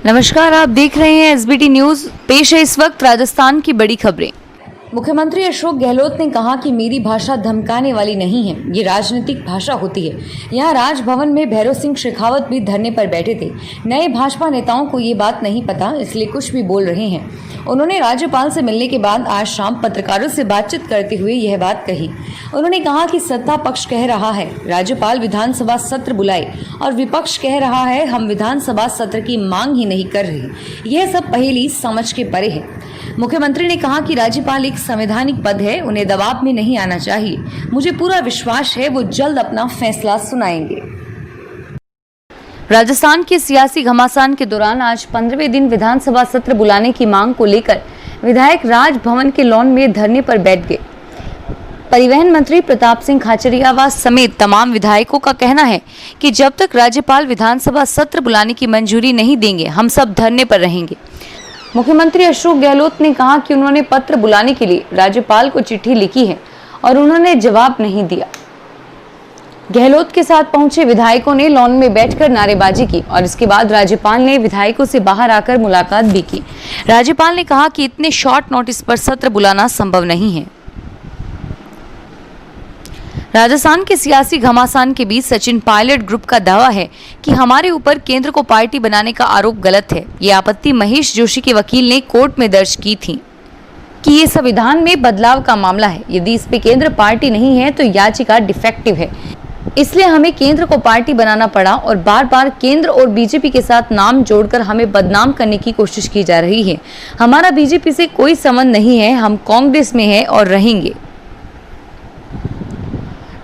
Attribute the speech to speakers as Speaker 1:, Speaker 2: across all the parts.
Speaker 1: नमस्कार, आप देख रहे हैं एसबीटी न्यूज। पेश है इस वक्त राजस्थान की बड़ी खबरें।
Speaker 2: मुख्यमंत्री अशोक गहलोत ने कहा कि मेरी भाषा धमकाने वाली नहीं है, ये राजनीतिक भाषा होती है। यहाँ राजभवन में भैरव सिंह शेखावत भी धरने पर बैठे थे। नए भाजपा नेताओं को ये बात नहीं पता, इसलिए कुछ भी बोल रहे हैं। उन्होंने राज्यपाल से मिलने के बाद आज शाम पत्रकारों से बातचीत करते हुए यह बात कही। उन्होंने कहा कि सत्ता पक्ष कह रहा है राज्यपाल विधानसभा सत्र बुलाए और विपक्ष कह रहा है हम विधानसभा सत्र की मांग ही नहीं कर रहे। यह सब पहेली समझ के परे है। मुख्यमंत्री ने कहा कि राज्यपाल एक संवैधानिक पद है, उन्हें दबाव में नहीं आना चाहिए। मुझे पूरा विश्वास है वो जल्द अपना फैसला सुनाएंगे।
Speaker 1: राजस्थान के सियासी घमासान के दौरान आज 15वें दिन विधानसभा सत्र बुलाने की मांग को लेकर विधायक राजभवन के लॉन में धरने पर बैठ गए। परिवहन मंत्री प्रताप सिंह खाचरियावास समेत तमाम विधायकों का कहना है कि जब तक राज्यपाल विधानसभा सत्र बुलाने की मंजूरी नहीं देंगे, हम सब धरने पर रहेंगे। मुख्यमंत्री अशोक गहलोत ने कहा कि उन्होंने पत्र बुलाने के लिए राज्यपाल को चिट्ठी लिखी है और उन्होंने जवाब नहीं दिया। गहलोत के साथ पहुंचे विधायकों ने लॉन में बैठकर नारेबाजी की और इसके बाद राज्यपाल ने विधायकों से बाहर आकर मुलाकात भी की। राज्यपाल ने कहा कि इतने शॉर्ट नोटिस पर सत्र बुलाना संभव नहीं है। राजस्थान के सियासी घमासान के बीच सचिन पायलट ग्रुप का दावा है कि हमारे ऊपर केंद्र को पार्टी बनाने का आरोप गलत है। ये आपत्ति महेश जोशी के वकील ने कोर्ट में दर्ज की थी कि ये संविधान में बदलाव का मामला है। यदि इस पे केंद्र पार्टी नहीं है तो याचिका डिफेक्टिव है, इसलिए हमें केंद्र को पार्टी बनाना पड़ा और बार बार केंद्र और बीजेपी के साथ नाम जोड़कर हमें बदनाम करने की कोशिश की जा रही है। हमारा बीजेपी से कोई संबंध नहीं है, हम कांग्रेस में हैं और रहेंगे।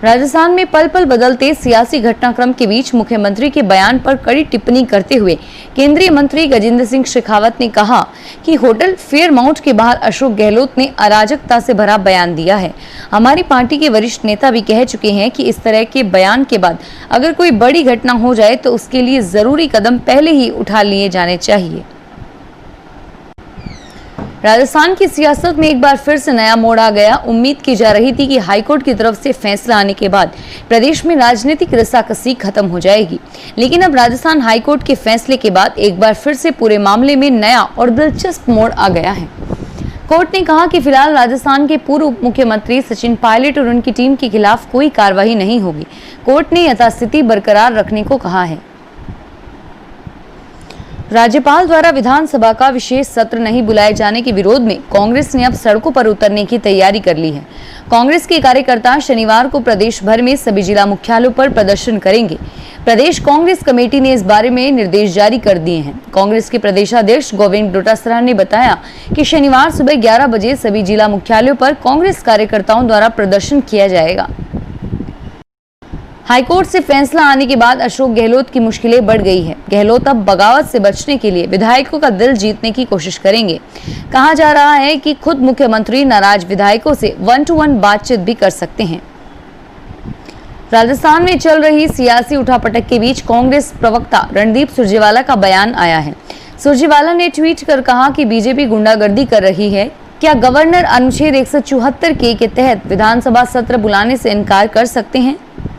Speaker 1: राजस्थान में पल पल बदलते सियासी घटनाक्रम के बीच मुख्यमंत्री के बयान पर कड़ी टिप्पणी करते हुए केंद्रीय मंत्री गजेंद्र सिंह शेखावत ने कहा कि होटल फेयरमाउंट के बाहर अशोक गहलोत ने अराजकता से भरा बयान दिया है। हमारी पार्टी के वरिष्ठ नेता भी कह चुके हैं कि इस तरह के बयान के बाद अगर कोई बड़ी घटना हो जाए तो उसके लिए जरूरी कदम पहले ही उठा लिए जाने चाहिए। राजस्थान की सियासत में एक बार फिर से नया मोड़ आ गया। उम्मीद की जा रही थी कि हाईकोर्ट की तरफ से फैसला आने के बाद प्रदेश में राजनीतिक रस्साकसी खत्म हो जाएगी, लेकिन अब राजस्थान हाईकोर्ट के फैसले के बाद एक बार फिर से पूरे मामले में नया और दिलचस्प मोड़ आ गया है। कोर्ट ने कहा कि फिलहाल राजस्थान के पूर्व मुख्यमंत्री सचिन पायलट और उनकी टीम के खिलाफ कोई कार्रवाई नहीं होगी। कोर्ट ने यथास्थिति बरकरार रखने को कहा है। राज्यपाल द्वारा विधानसभा का विशेष सत्र नहीं बुलाए जाने के विरोध में कांग्रेस ने अब सड़कों पर उतरने की तैयारी कर ली है। कांग्रेस के कार्यकर्ता शनिवार को प्रदेश भर में सभी जिला मुख्यालयों पर प्रदर्शन करेंगे। प्रदेश कांग्रेस कमेटी ने इस बारे में निर्देश जारी कर दिए हैं। कांग्रेस के प्रदेशाध्यक्ष गोविंद डोटासरा ने बताया कि शनिवार सुबह 11 बजे सभी जिला मुख्यालयों पर कांग्रेस कार्यकर्ताओं द्वारा प्रदर्शन किया जाएगा। हाईकोर्ट से फैसला आने के बाद अशोक गहलोत की मुश्किलें बढ़ गई है। गहलोत अब बगावत से बचने के लिए विधायकों का दिल जीतने की कोशिश करेंगे। कहा जा रहा है कि खुद मुख्यमंत्री नाराज विधायकों से 1-to-1 बातचीत भी कर सकते हैं। राजस्थान में चल रही सियासी उठापटक के बीच कांग्रेस प्रवक्ता रणदीप सुरजेवाला का बयान आया है। सुरजेवाला ने ट्वीट कर कहा कि बीजेपी गुंडागर्दी कर रही है। क्या गवर्नर अनुच्छेद 174 के तहत विधानसभा सत्र बुलाने से इनकार कर सकते हैं?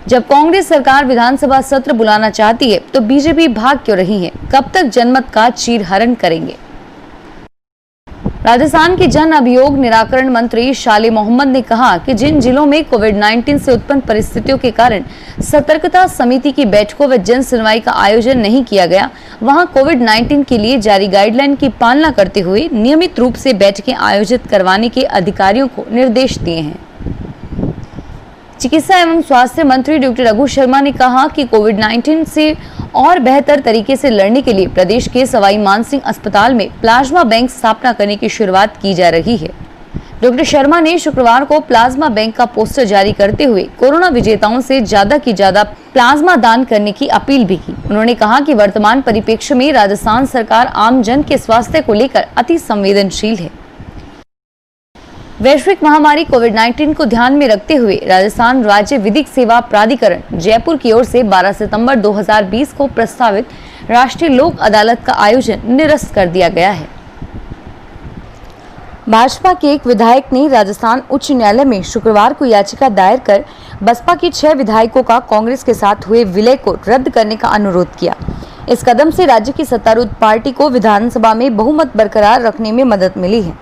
Speaker 1: जब कांग्रेस सरकार विधानसभा सत्र बुलाना चाहती है तो बीजेपी भाग क्यों रही है? कब तक जनमत का चीरहरण करेंगे? राजस्थान के जन अभियोग निराकरण मंत्री शाले मोहम्मद ने कहा कि जिन जिलों में कोविड-19 से उत्पन्न परिस्थितियों के कारण सतर्कता समिति की बैठकों व जन सुनवाई का आयोजन नहीं किया गया, वहां कोविड-19 के लिए जारी गाइडलाइन की पालना करते हुए नियमित रूप से बैठकें आयोजित करवाने के अधिकारियों को निर्देश दिए हैं। चिकित्सा एवं स्वास्थ्य मंत्री डॉक्टर रघु शर्मा ने कहा कि कोविड-19 से और बेहतर तरीके से लड़ने के लिए प्रदेश के सवाई मानसिंह अस्पताल में प्लाज्मा बैंक स्थापना करने की शुरुआत की जा रही है। डॉक्टर शर्मा ने शुक्रवार को प्लाज्मा बैंक का पोस्टर जारी करते हुए कोरोना विजेताओं से ज्यादा की ज्यादा प्लाज्मा दान करने की अपील भी की। उन्होंने कहा कि वर्तमान परिप्रेक्ष्य में राजस्थान सरकार आम जन के स्वास्थ्य को लेकर अति संवेदनशील है। वैश्विक महामारी कोविड-19 को ध्यान में रखते हुए राजस्थान राज्य विधिक सेवा प्राधिकरण जयपुर की ओर से 12 सितंबर 2020 को प्रस्तावित राष्ट्रीय लोक अदालत का आयोजन निरस्त कर दिया गया है। भाजपा के एक विधायक ने राजस्थान उच्च न्यायालय में शुक्रवार को याचिका दायर कर बसपा के 6 विधायकों का कांग्रेस के साथ हुए विलय को रद्द करने का अनुरोध किया। इस कदम से राज्य की सत्तारूढ़ पार्टी को विधानसभा में बहुमत बरकरार रखने में मदद मिली है।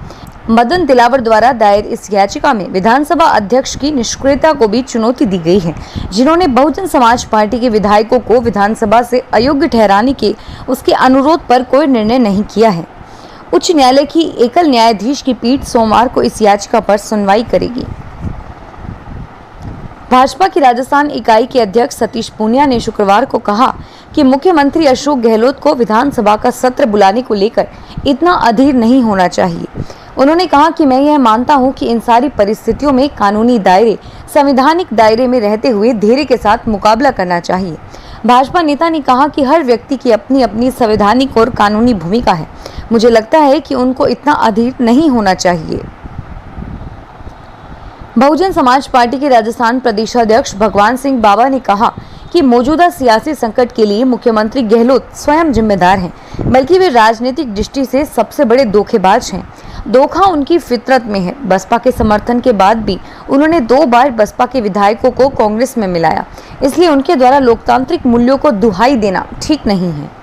Speaker 1: मदन दिलावर द्वारा दायर इस याचिका में विधानसभा अध्यक्ष की निष्क्रियता को भी चुनौती दी गई है, जिन्होंने बहुजन समाज पार्टी के विधायकों को विधानसभा से अयोग्य ठहराने के उसके अनुरोध पर कोई निर्णय नहीं किया है। उच्च न्यायालय की एकल न्यायाधीश की पीठ सोमवार को इस याचिका पर सुनवाई करेगी। भाजपा की राजस्थान इकाई के अध्यक्ष सतीश पूनिया ने शुक्रवार को कहा कि मुख्यमंत्री अशोक गहलोत को विधानसभा का सत्र बुलाने को लेकर इतना अधीर नहीं होना चाहिए। उन्होंने कहा कि मैं यह मानता हूं कि इन सारी परिस्थितियों में कानूनी दायरे, संवैधानिक दायरे में रहते हुए धैर्य के साथ मुकाबला करना चाहिए। भाजपा नेता ने कहा कि हर व्यक्ति की अपनी अपनी संवैधानिक और कानूनी भूमिका है। मुझे लगता है कि उनको इतना अधीर नहीं होना चाहिए। बहुजन समाज पार्टी के राजस्थान प्रदेशाध्यक्ष भगवान सिंह बाबा ने कहा कि मौजूदा सियासी संकट के लिए मुख्यमंत्री गहलोत स्वयं जिम्मेदार हैं, बल्कि वे राजनीतिक दृष्टि से सबसे बड़े धोखेबाज हैं। धोखा उनकी फितरत में है। बसपा के समर्थन के बाद भी उन्होंने 2 बार बसपा के विधायकों को कांग्रेस में मिलाया, इसलिए उनके द्वारा लोकतांत्रिक मूल्यों को दुहाई देना ठीक नहीं है।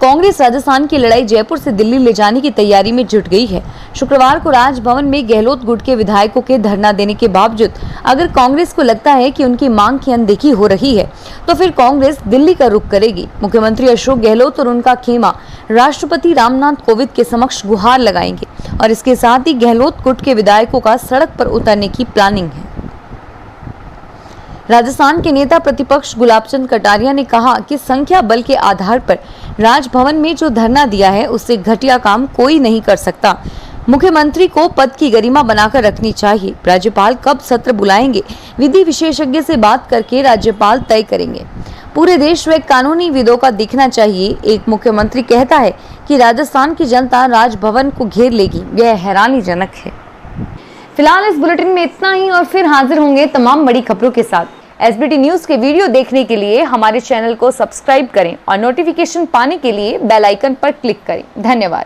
Speaker 1: कांग्रेस राजस्थान की लड़ाई जयपुर से दिल्ली ले जाने की तैयारी में जुट गई है। शुक्रवार को राजभवन में गहलोत गुट के विधायकों के धरना देने के बावजूद अगर कांग्रेस को लगता है कि उनकी मांग की अनदेखी हो रही है, तो फिर कांग्रेस दिल्ली का रुख करेगी। मुख्यमंत्री अशोक गहलोत और उनका खेमा राष्ट्रपति रामनाथ कोविंद के समक्ष गुहार लगाएंगे और इसके साथ ही गहलोत गुट के विधायकों का सड़क पर उतरने की प्लानिंग है। राजस्थान के नेता प्रतिपक्ष गुलाब चंद कटारिया ने कहा कि संख्या बल के आधार पर राजभवन में जो धरना दिया है उससे घटिया काम कोई नहीं कर सकता। मुख्यमंत्री को पद की गरिमा बनाकर रखनी चाहिए। राज्यपाल कब सत्र बुलाएंगे, विधि विशेषज्ञ से बात करके राज्यपाल तय करेंगे। पूरे देश में कानूनी विदों का दिखना चाहिए। एक मुख्यमंत्री कहता है कि राजस्थान की जनता राजभवन को घेर लेगी, यह हैरानीजनक है। फिलहाल इस बुलेटिन में इतना ही और फिर हाजिर होंगे तमाम बड़ी खबरों के साथ। एसबीटी न्यूज के वीडियो देखने के लिए हमारे चैनल को सब्सक्राइब करें और नोटिफिकेशन पाने के लिए बेल आइकन पर क्लिक करें। धन्यवाद।